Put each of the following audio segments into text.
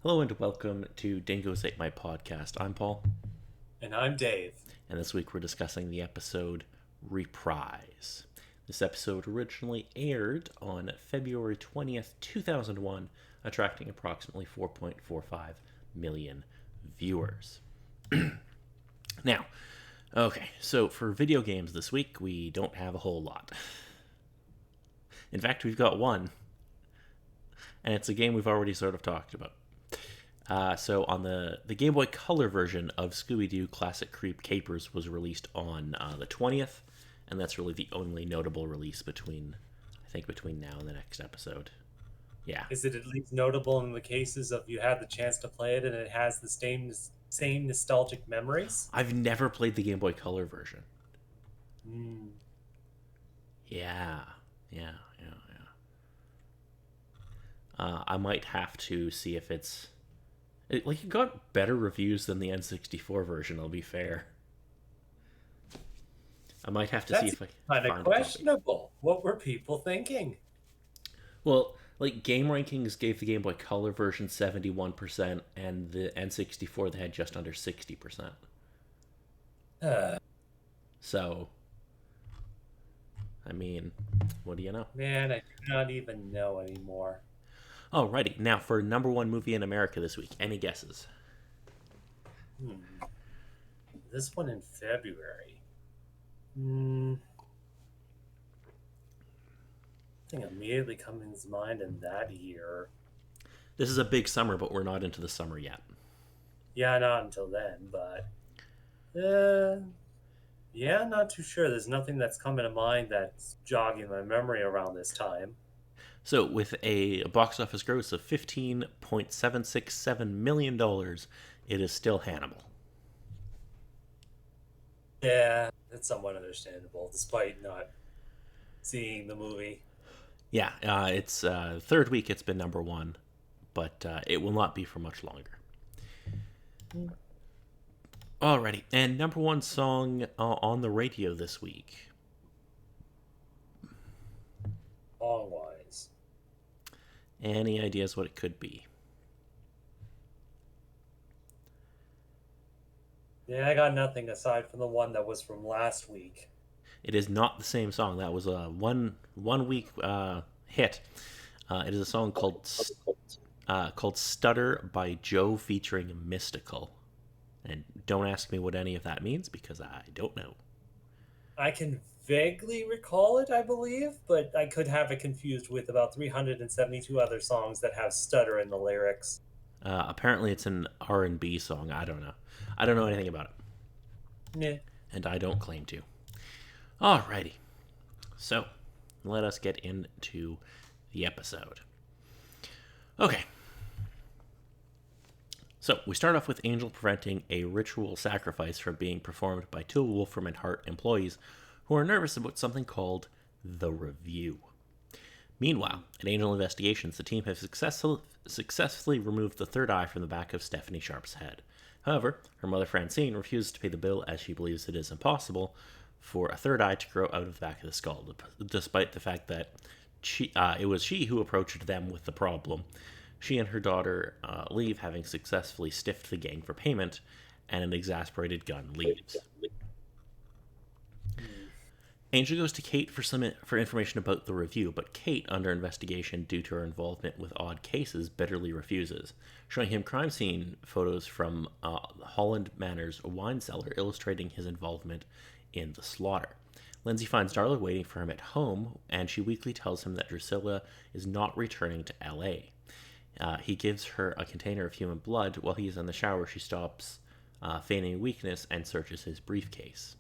Hello and welcome to Dingoes Ate My Podcast. I'm Paul, And I'm Dave. and this week we're discussing the episode Reprise. This episode originally aired on February 20th, 2001, attracting approximately 4.45 million viewers. Now, okay, so for video games this week, we don't have a whole lot. In fact, we've got one, and it's a game we've already sort of talked about. So on the Game Boy Color version of Scooby-Doo Classic Creep Capers was released on the 20th, and that's really the only notable release between now and the next episode. Yeah. Is it at least notable in the cases of you had the chance to play it and it has the same nostalgic memories? I've never played the Game Boy Color version. Mm. Yeah. Yeah. I might have to see if it got better reviews than the N64 version, I'll be fair. I might have to see That's if I kind can of find a copy. questionable. What were people thinking? Well, like Game Rankings gave the Game Boy Color version 71%, and the N64 they had just under 60%. Uh, So, I mean, what do you know? Man, I do not even know anymore. Alrighty, now for number one movie in America this week. Any guesses? Hmm. This one in February. Hmm. Nothing immediately comes to mind in that year. This is a big summer, but we're not into the summer yet. Yeah, not until then, but uh, yeah, not too sure. There's nothing that's coming to mind that's jogging my memory around this time. So, with a box office gross of $15.767 million, it is still Hannibal. Yeah, it's somewhat understandable, despite not seeing the movie. Yeah, it's third week it's been number one, but it will not be for much longer. Alrighty, and number one song on the radio this week. Long wise. Any ideas what it could be? Yeah, I got nothing aside from the one that was from last week. It is not the same song. That was a one week hit. It is a song called "Stutter" by Joe featuring Mystical. And don't ask me what any of that means because I don't know. I can vaguely recall it, I believe, but I could have it confused with about 372 other songs that have stutter in the lyrics. Apparently, it's an R&B song. I don't know. I don't know anything about it, Meh. and I don't claim to. Alrighty, so let us get into the episode. Okay. So, we start off with Angel preventing a ritual sacrifice from being performed by two Wolfram and Hart employees who are nervous about something called the Review. Meanwhile, at Angel Investigations, the team has successfully removed the third eye from the back of Stephanie Sharp's head. However, her mother Francine refuses to pay the bill as she believes it is impossible for a third eye to grow out of the back of the skull, despite the fact that it was she who approached them with the problem. She and her daughter leave, having successfully stiffed the gang for payment, and an exasperated Gunn leaves. Angel goes to Kate for information about the review, but Kate, under investigation due to her involvement with odd cases, bitterly refuses, showing him crime scene photos from Holland Manor's wine cellar illustrating his involvement in the slaughter. Lindsay finds Darla waiting for him at home, and she weakly tells him that Drusilla is not returning to L.A. He gives her a container of human blood. While he is in the shower, she stops, feigning weakness, and searches his briefcase.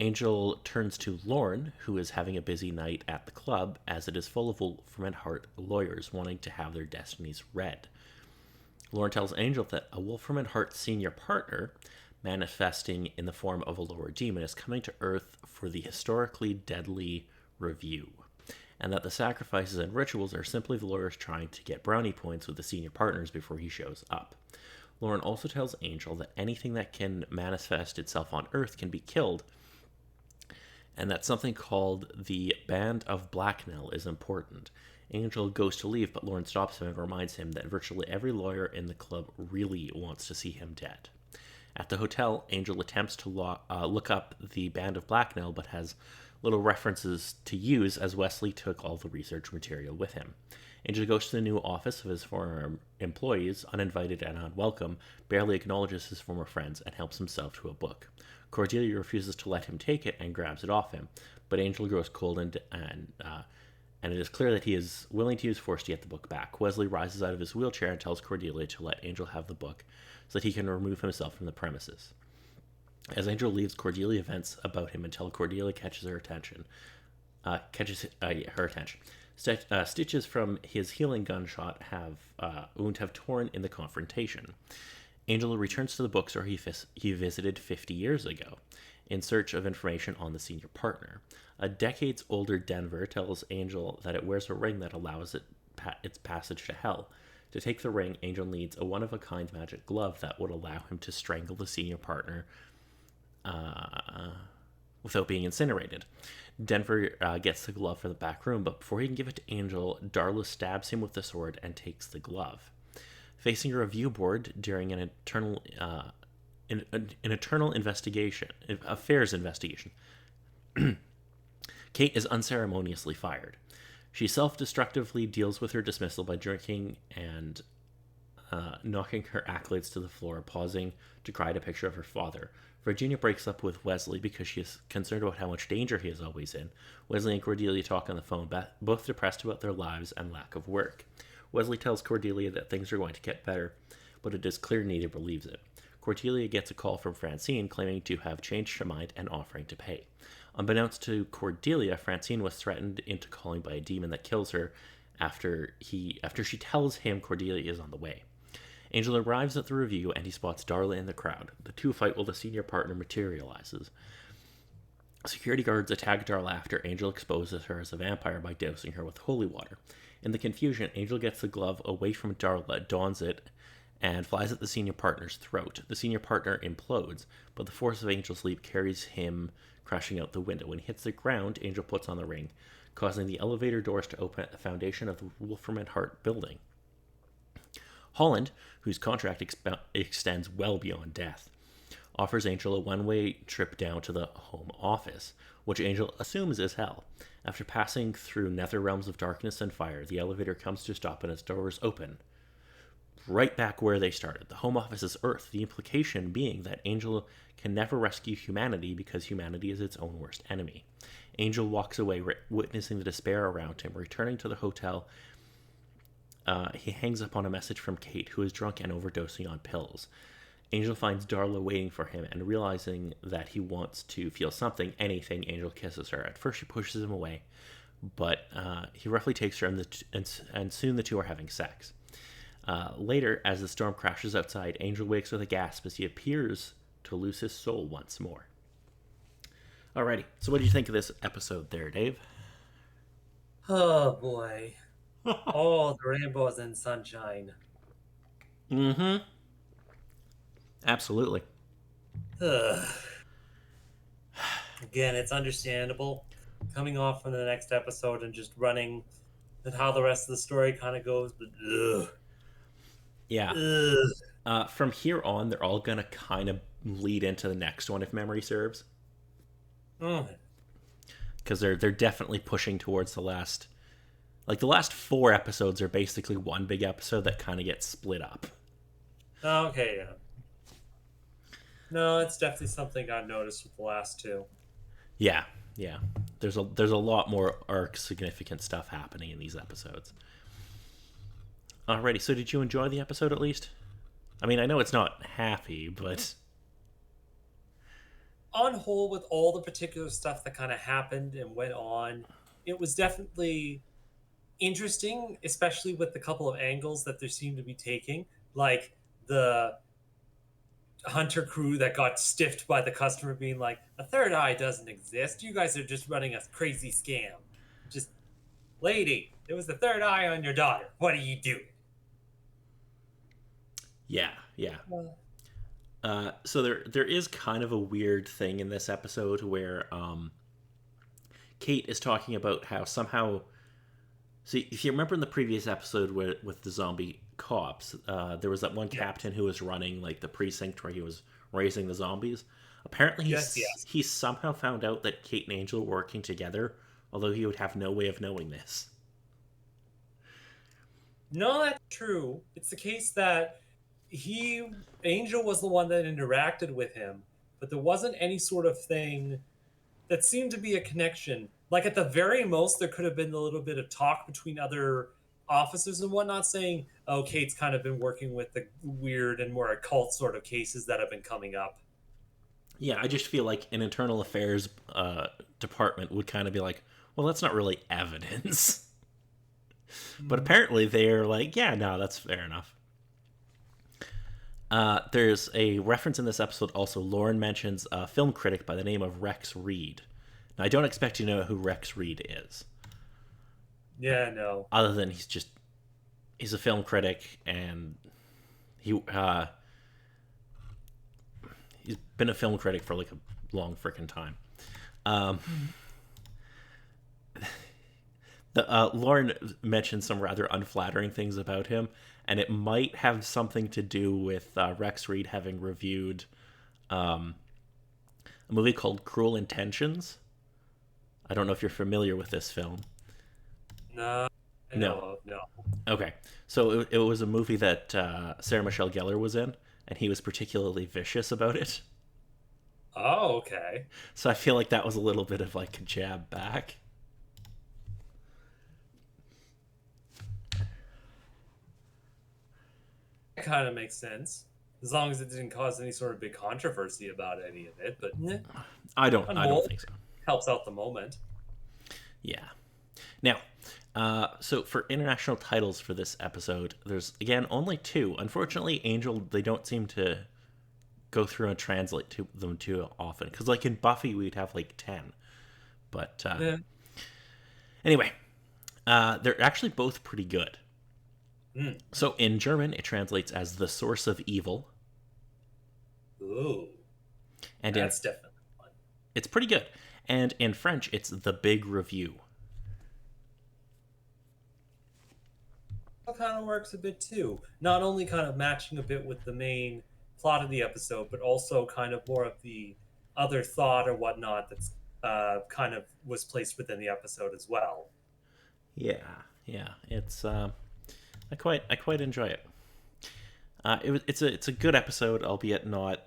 Angel turns to Lorne, who is having a busy night at the club, as it is full of Wolfram and Hart lawyers wanting to have their destinies read. Lorne tells Angel that a Wolfram and Hart senior partner, manifesting in the form of a lower demon, is coming to Earth for the historically deadly review, and that the sacrifices and rituals are simply the lawyers trying to get brownie points with the senior partners before he shows up. Lauren also tells Angel that anything that can manifest itself on Earth can be killed, and that something called the Band of Blacknell is important. Angel goes to leave, but Lauren stops him and reminds him that virtually every lawyer in the club really wants to see him dead. At the hotel, Angel attempts to look up the Band of Blackmail, but has little references to use as Wesley took all the research material with him. Angel goes to the new office of his former employees, uninvited and unwelcome, barely acknowledges his former friends, and helps himself to a book. Cordelia refuses to let him take it and grabs it off him, but Angel grows cold and it is clear that he is willing to use force to get the book back. Wesley rises out of his wheelchair and tells Cordelia to let Angel have the book so that he can remove himself from the premises. As Angel leaves, Cordelia vents about him until Cordelia catches her attention. Stitches from his healing gunshot wound have torn in the confrontation. Angel returns to the bookstore he visited 50 years ago in search of information on the senior partner. A decades-older Denver tells Angel that it wears a ring that allows its passage to hell. To take the ring, Angel needs a one-of-a-kind magic glove that would allow him to strangle the senior partner without being incinerated. Denver gets the glove from the back room, but before he can give it to Angel, Darla stabs him with the sword and takes the glove. Facing a review board during an eternal affairs investigation, Kate is unceremoniously fired. She self-destructively deals with her dismissal by drinking and knocking her accolades to the floor, pausing to cry at a picture of her father. Virginia breaks up with Wesley because she is concerned about how much danger he is always in. Wesley and Cordelia talk on the phone, both depressed about their lives and lack of work. Wesley tells Cordelia that things are going to get better, but it is clear neither believes it. Cordelia gets a call from Francine claiming to have changed her mind and offering to pay. Unbeknownst to Cordelia, Francine was threatened into calling by a demon that kills her after she tells him Cordelia is on the way. Angel arrives at the review and he spots Darla in the crowd. The two fight while the senior partner materializes. Security guards attack Darla after Angel exposes her as a vampire by dousing her with holy water. In the confusion, Angel gets the glove away from Darla, dons it, and flies at the senior partner's throat. The senior partner implodes, but the force of Angel's leap carries him crashing out the window. When he hits the ground, Angel puts on the ring, causing the elevator doors to open at the foundation of the Wolfram and Hart building. Holland, whose contract extends well beyond death, offers Angel a one-way trip down to the home office, which Angel assumes is hell. After passing through nether realms of darkness and fire, the elevator comes to a stop and its doors open. Right back where they started. The home office is Earth, the implication being that Angel can never rescue humanity because humanity is its own worst enemy. Angel walks away, witnessing the despair around him. Returning to the hotel, he hangs up on a message from Kate, who is drunk and overdosing on pills. Angel finds Darla waiting for him, and realizing that he wants to feel something, anything, Angel kisses her. At first she pushes him away, but he roughly takes her, and soon the two are having sex. Later, as the storm crashes outside, Angel wakes with a gasp as he appears to lose his soul once more. Alrighty, so what do you think of this episode there, Dave? Oh boy. All the rainbows and sunshine. Mm-hmm. Absolutely. Ugh. Again, it's understandable coming off from the next episode and just running and how the rest of the story kind of goes, but ugh. Yeah. From here on, they're all going to kind of lead into the next one, if memory serves. Because they're definitely pushing towards the last... Like, the last 4 episodes are basically one big episode that kind of gets split up. Okay, yeah. No, it's definitely something I noticed with the last 2. Yeah. There's a lot more arc significant stuff happening in these episodes. Alrighty, so did you enjoy the episode at least? I mean, I know it's not happy, but... On whole, with all the particular stuff that kind of happened and went on, it was definitely interesting, especially with the couple of angles that there seemed to be taking. Like the Hunter crew that got stiffed by the customer being like, a third eye doesn't exist. You guys are just running a crazy scam. Just, lady, there was the third eye on your daughter. What are you doing? Yeah. So there is kind of a weird thing in this episode where Kate is talking about how somehow See, if you remember in the previous episode with the zombie cops, there was that one Yes. captain who was running like the precinct where he was raising the zombies. Apparently, Yes, yes. he somehow found out that Kate and Angel were working together, although he would have no way of knowing this. No, that's true. It's the case that he Angel was the one that interacted with him, but there wasn't any sort of thing that seemed to be a connection. Like at the very most, there could have been a little bit of talk between other officers and whatnot, saying, "Oh, Kate's kind of been working with the weird and more occult sort of cases that have been coming up." Yeah, I just feel like an internal affairs department would kind of be like, well, that's not really evidence. But Mm. apparently they're like, yeah, no, that's fair enough. There's a reference in this episode also. Lauren mentions a film critic by the name of Rex Reed. Now, I don't expect you to know who Rex Reed is, Yeah, no. other than he's a film critic and he he's been a film critic for like a long freaking time. Um, Lauren mentioned some rather unflattering things about him, and it might have something to do with Rex Reed having reviewed a movie called Cruel Intentions. I don't know if you're familiar with this film. No, I know No. of, no. Okay. So it was a movie that Sarah Michelle Gellar was in, and he was particularly vicious about it. Oh, okay. So I feel like that was a little bit of like a jab back. That kind of makes sense. As long as it didn't cause any sort of big controversy about any of it, but on I don't whole, think so. helps out the moment. Yeah. Now, so for international titles for this episode, there's again only two. Unfortunately, Angel they don't seem to go through and translate to them too often. Because like in Buffy, we'd have like 10. But Yeah. anyway, they're actually both pretty good. Mm. So in German, it translates as the source of evil, Ooh, and in that's definitely fun. it's pretty good. And in French, it's the big review. That kind of works a bit too. Not only kind of matching a bit with the main plot of the episode, but also kind of more of the other thought or whatnot that's kind of was placed within the episode as well. Yeah, yeah, it's I quite enjoy it. It's a good episode, albeit not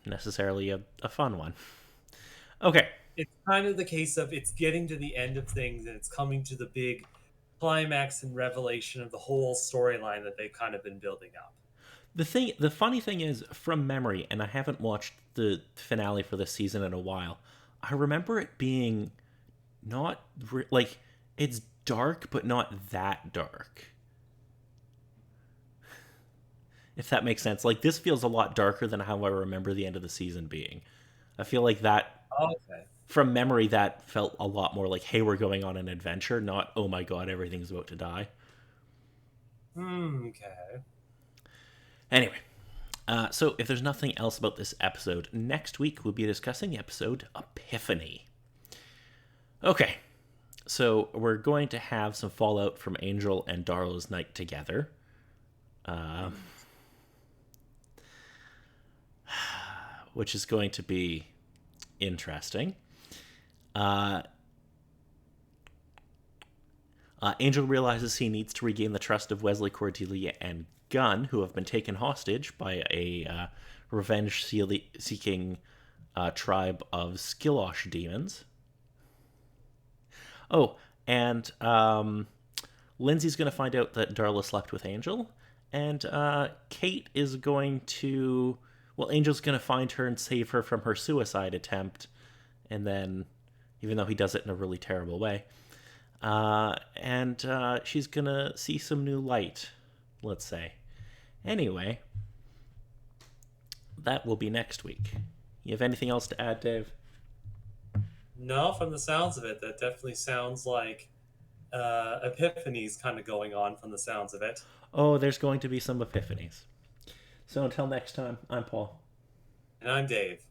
necessarily a fun one. Okay, It's kind of the case of it's getting to the end of things and it's coming to the big climax and revelation of the whole storyline that they've kind of been building up. the funny thing is, from memory, and I haven't watched the finale for this season in a while. I remember it being not like it's dark, but not that dark. If that makes sense. Like this feels a lot darker than how I remember the end of the season being. I feel like that Okay. from memory that felt a lot more like, hey, we're going on an adventure, not oh my god, everything's about to die. Okay. Anyway, so if there's nothing else about this episode, next week we'll be discussing the episode Epiphany. Okay, so we're going to have some fallout from Angel and Darla's night together. Which is going to be interesting. Angel realizes he needs to regain the trust of Wesley, Cordelia, and Gunn, who have been taken hostage by a revenge-seeking tribe of Skillosh demons. Oh, and Lindsay's going to find out that Darla slept with Angel, and Kate is going to... Well, Angel's going to find her and save her from her suicide attempt, and then, even though he does it in a really terrible way, and she's going to see some new light, let's say. Anyway, that will be next week. You have anything else to add, Dave? No, from the sounds of it, that definitely sounds like epiphany's kind of going on from the sounds of it. Oh, there's going to be some epiphanies. So until next time, I'm Paul. And I'm Dave.